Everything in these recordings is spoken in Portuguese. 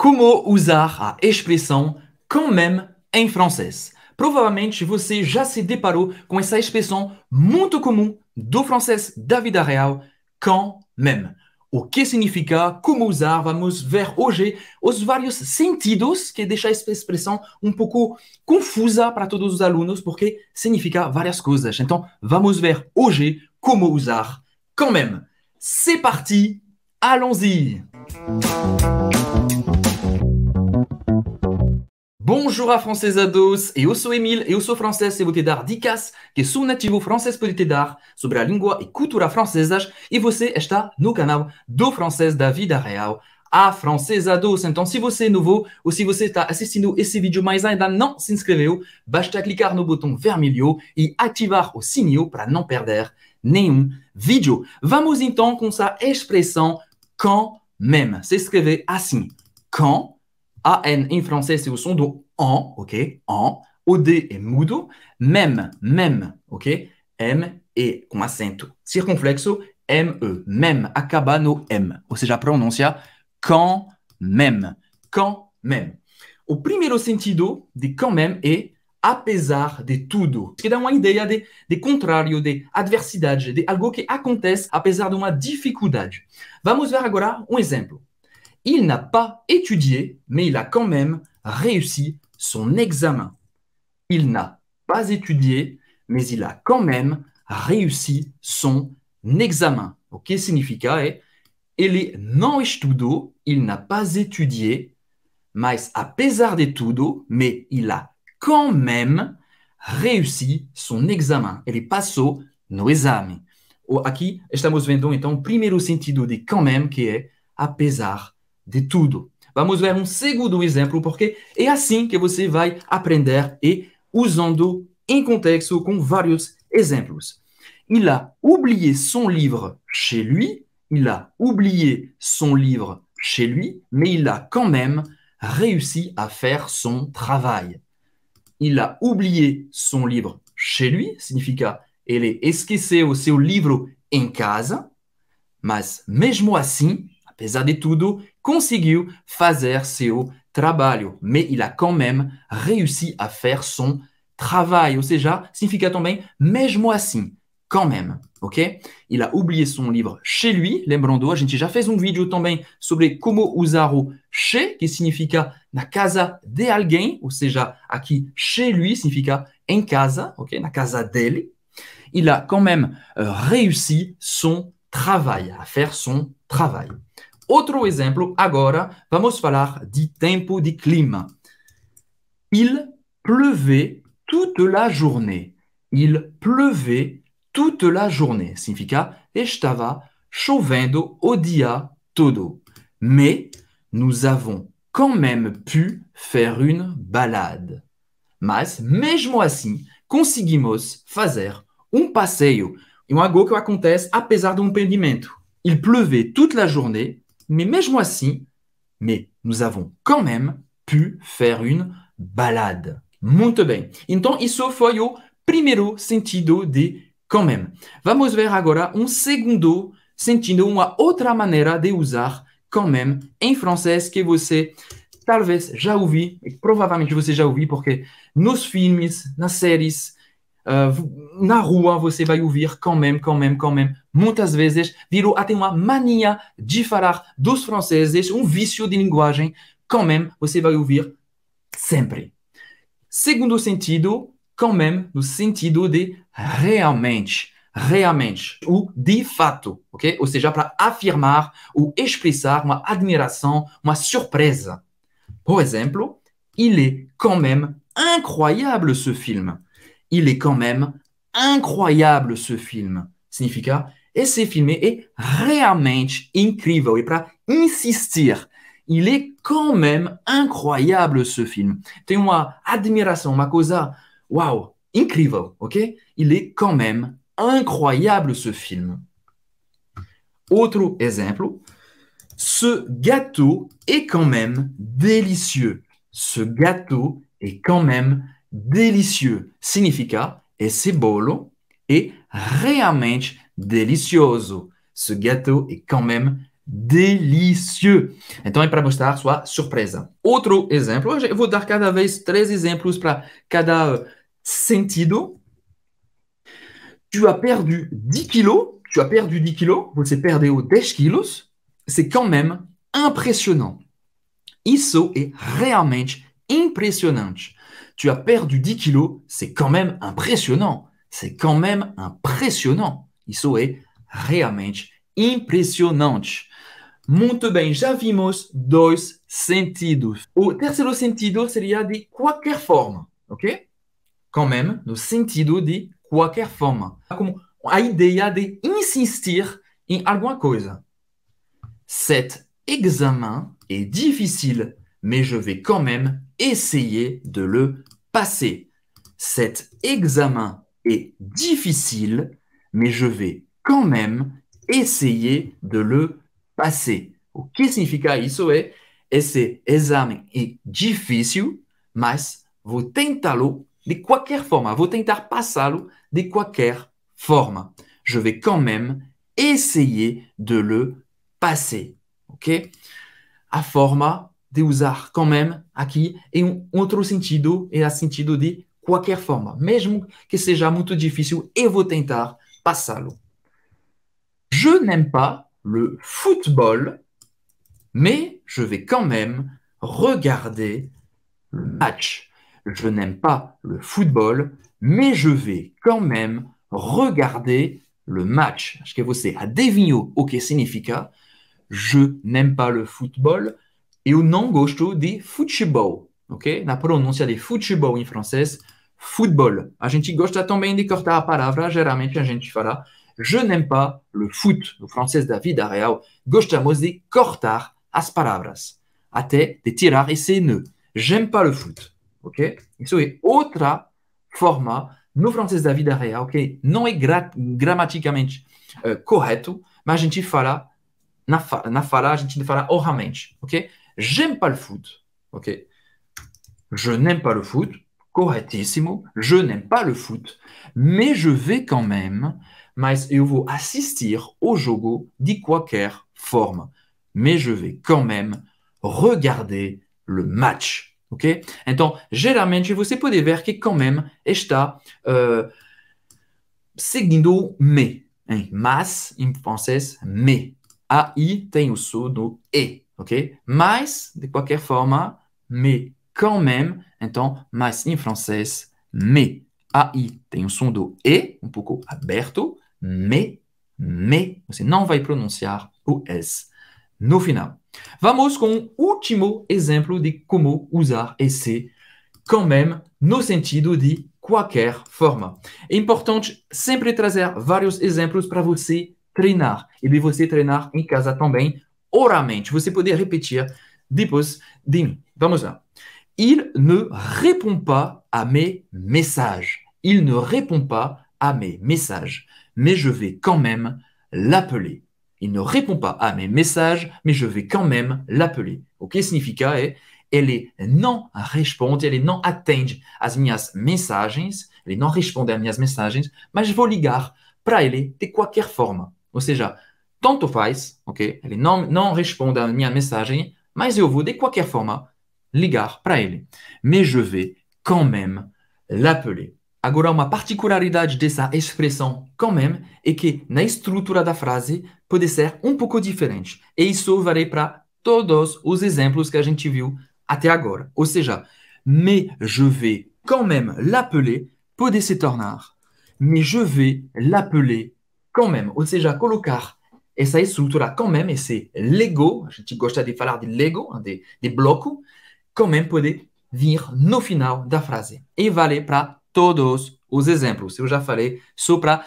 Como usar a expressão quand même em francês? Provavelmente você já se deparou com essa expressão muito comum do francês da vida real, quand même. O que significa, como usar, vamos ver hoje os vários sentidos que deixam essa expressão um pouco confusa para todos os alunos, porque significa várias coisas. Então, vamos ver hoje como usar quand même. C'est parti, allons-y! Bonjour a francesados, eu sou Emil, eu sou francês e vou te dar dicas que sou nativo francês pode te dar sobre a língua e cultura francesas e você está no canal do francês da vida real, a francesados. Então, se você é novo ou se você está assistindo esse vídeo mas ainda não se inscreveu, basta clicar no botão vermelho e ativar o sininho para não perder nenhum vídeo. Vamos então com essa expressão quand même. Se escreve assim, quand. A-N em francês, c'est o som do en, ok? En. O D é mudo. Même, même, ok? M e com acento circunflexo. M-E. Même acaba no M. Ou seja, a pronúncia quand même. Quand même. O primeiro sentido de quand même é apesar de tudo. Que dá uma ideia de contrário, de adversidade, de algo que acontece apesar de uma dificuldade. Vamos ver agora um exemplo. Il n'a pas étudié, mais il a quand même réussi son examen. Il n'a pas étudié, mais il a quand même réussi son examen. O que significa é, ele não estudou, il n'a pas étudié, mas apesar de tudo, mais il a quand même réussi son examen. Ele passou no exame. Aqui estamos vendo então o primeiro sentido de quand même, que é apesar de tudo. Vamos ver um segundo exemplo, porque é assim que você vai aprender e usando em contexto com vários exemplos. Il a oublié son livre chez lui. Il a oublié son livre chez lui, mais il a quand même réussi à faire son travail. Il a oublié son livre chez lui, significa ele esqueceu o seu livro em casa, mas mesmo assim, apesar de tudo, conseguiu fazer seu trabalho. Mais il a quand même réussi à faire son travail. Ou seja, significa também mesmo assim, quand même, ok? Il a oublié son livre chez lui. Lembrando, a gente já fez um vídeo também sobre como usar o chez, que significa na casa de alguém. Ou seja, aqui, chez lui, significa em casa, ok? Na casa dele. Il a quand même réussi son travail, à faire son travail. Outro exemplo, agora vamos falar de tempo, de clima. Il pleuvait toute la journée. Il pleuvait toute la journée. Significa estava chovendo o dia todo. Mais nous avons quand même pu faire une balade. Mas, mesmo assim, conseguimos fazer um passeio. E algo que acontece apesar do impedimento. Il pleuvait toute la journée. Mais mesmo assim, mais nous avons quand même pu faire une balade. Muito bem. Então, isso foi o primeiro sentido de quand même. Vamos ver agora um segundo sentido, uma outra maneira de usar quand même em francês que você talvez já ouviu, e provavelmente você já ouviu, porque nos filmes, nas séries, na rua você vai ouvir quand même, quand même, quand même. Muitas vezes virou até uma mania de falar dos franceses, um vício de linguagem. Quand même, você vai ouvir sempre. Segundo sentido, quand même, no sentido de realmente. Realmente, ou de fato, ok? Ou seja, para afirmar ou expressar uma admiração, uma surpresa. Por exemplo, il est quand même incroyable ce film. Il est quand même incroyable ce film. Significa, esse filme é realmente incrível. E para insistir, il est quand même incroyable ce film. Tem uma admiração, uma coisa, uau, incrível, ok? Il est quand même incroyable ce film. Outro exemplo, ce gâteau est quand même délicieux. Ce gâteau est quand même délicieux. Significa, esse bolo é realmente delicioso. Ce gâteau est quand même delícieux. Então é para mostrar sua surpresa. Outro exemplo, eu vou dar cada vez 3 exemplos para cada sentido. Tu as perdu 10 kilos, tu as perdu 10 kilos, você perdeu 10 quilos, c'est quand même impressionnant. Isso é realmente impressionnante. Tu as perdu 10 kilos, c'est quand même impressionnant. C'est quand même impressionnant. Isso é realmente impressionante. Muito bem, já vimos 2 sentidos. O terceiro sentido seria de qualquer forma, ok? Quand même, no sentido de qualquer forma. Como a ideia de insistir em alguma coisa. Cet examen est difficile, mais je vais quand même essayer de le passer. Cet examen est difficile, mais je vais quand même essayer de le passer. O que significa isso é, esse exame é difícil, mas vou tentá-lo de qualquer forma. Vou tentar passá-lo de qualquer forma. Je vais quand même essayer de le passer. Ok? A forma de usar quand même aqui em outro sentido, é a sentido de qualquer forma. Mesmo que seja muito difícil, eu vou tentar passá-lo. Je n'aime pas le football, mais je vais quand même regarder le match. Je n'aime pas le football, mais je vais quand même regarder le match. Acho que você adivinhou o que significa. Je n'aime pas le football. Eu não gosto de futebol, ok? Na pronúncia de futebol em francês, football. A gente gosta também de cortar a palavra, geralmente a gente fala je n'aime pas le foot. No francês da vida real, gostamos de cortar as palavras, até de tirar esse ne. J'aime pas le foot, ok? Isso é outra forma no francês da vida real que não é gramaticamente correto, mas a gente fala na fala, a gente fala oralmente, ok? J'aime pas le foot, ok? Je n'aime pas le foot, corretíssimo. Je n'aime pas le foot, mais je vais quand même, mas eu vou assistir au jogo de qualquer forma. Mais je vais quand même regarder le match, ok? Então, geralmente, você pode ver que quand même está seguindo mais, hein? Mas, em francês, mais. AI tem o som do E, ok? Mas, de qualquer forma, mais quand même, então, mas em francês, mais. AI tem o som do E, um pouco aberto, mais, você não vai pronunciar o S no final. Vamos com o último exemplo de como usar esse quand même no sentido de qualquer forma. É importante sempre trazer vários exemplos para você treinar. E de você treinar em casa também, oralmente. Você poder repetir depois de mim. Vamos lá. Il ne répond pas à mes messages. Il ne répond pas à mes messages. Mais je vais quand même l'appeler. Il ne répond pas à mes messages, mais je vais quand même l'appeler. O que significa é ele não responde, ele não atende às minhas mensagens, ele não responde às minhas mensagens, mas vou ligar para ele de qualquer forma. Ou seja, tanto faz, ok? Ele não responde à minha mensagem, mas eu vou de qualquer forma ligar para ele. Mais je vais quand même l'appeler. Agora, uma particularidade dessa expressão quand même é que na estrutura da frase pode ser um pouco diferente. E isso vale para todos os exemplos que a gente viu até agora. Ou seja, mais je vais quand même l'appeler pode se tornar mais je vais l'appeler quand même. Ou seja, colocar essa estrutura quand même, esse Lego, a gente gosta de falar de Lego, de bloco, quand même pode vir no final da frase. E vale para todos os exemplos. Eu já falei só para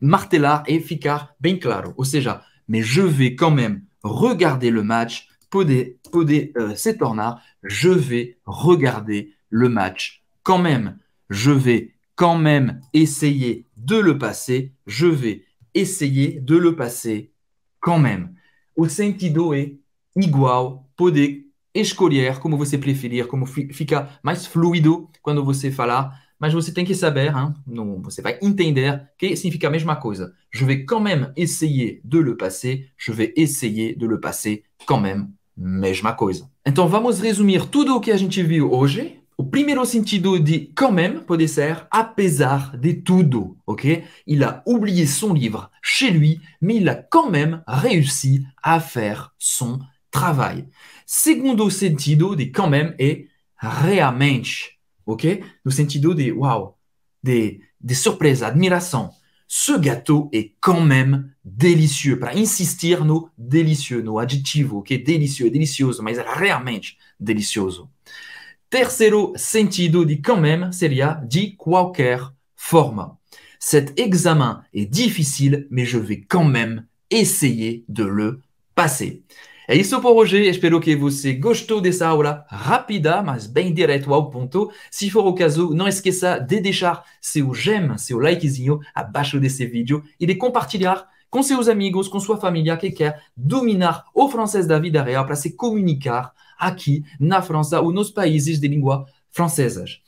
martelar e ficar bem claro. Ou seja, mais je vais quand même regarder le match pode se tornar je vais regarder le match quand même. Je vais quand même essayer de le passer. Je vais essayer de le passer quand même. O sentido é igual, pode escolher como você preferir, como fica mais fluido quando você falar, mas você tem que saber, hein, você vai entender que significa a mesma coisa. Je vais quand même essayer de le passer, je vais essayer de le passer quand même, mesma coisa. Então vamos resumir tudo o que a gente viu hoje. O primeiro sentido de quand même pode ser apesar de tudo, ok? Il a oublié son livre chez lui, mais il a quand même réussi à faire son travail. Segundo sentido de quand même é realmente, ok? No sentido de wow, de surpresa, admiração. Ce gâteau est quand même délicieux. Para insistir no délicieux, no adjetivo, ok? Délicieux, delicioso, mas realmente delicioso. Terceiro sentido de quand même seria de qualquer forma. Cet examen est difficile, mais je vais quand même essayer de le passer. É isso por hoje. Espero que você gostou dessa aula rápida, mas bem direto ao ponto. Se for o caso, não esqueça de deixar seu j'aime, seu likezinho abaixo desse vídeo e de compartilhar com seus amigos, com sua família que quer dominar o francês da vida real para se comunicar aqui na França ou nos países de língua francesas.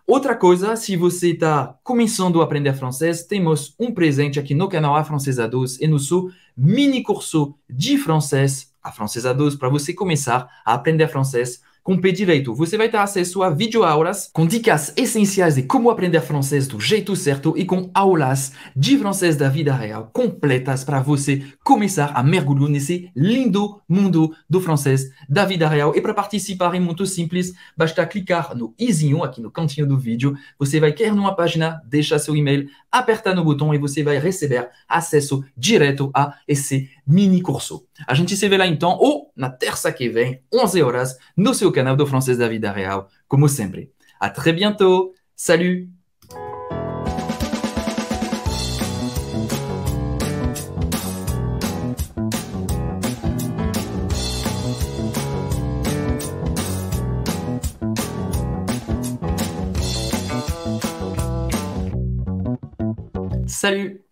Outra coisa, se você está começando a aprender francês, temos um presente aqui no canal Afrancesados e no seu mini curso de francês Afrancesados para você começar a aprender francês com o pé direito. Você vai ter acesso a videoaulas com dicas essenciais de como aprender francês do jeito certo e com aulas de francês da vida real completas para você começar a mergulhar nesse lindo mundo do francês da vida real. E para participar é muito simples, basta clicar no izinho aqui no cantinho do vídeo. Você vai cair numa página, deixar seu e-mail, apertar no botão e você vai receber acesso direto a esse mini curso. A gente se vê lá então, ou na terça que vem, 11 horas, no seu canal do Francês da Vida Real, como sempre. À très bientôt. Salut! Salut!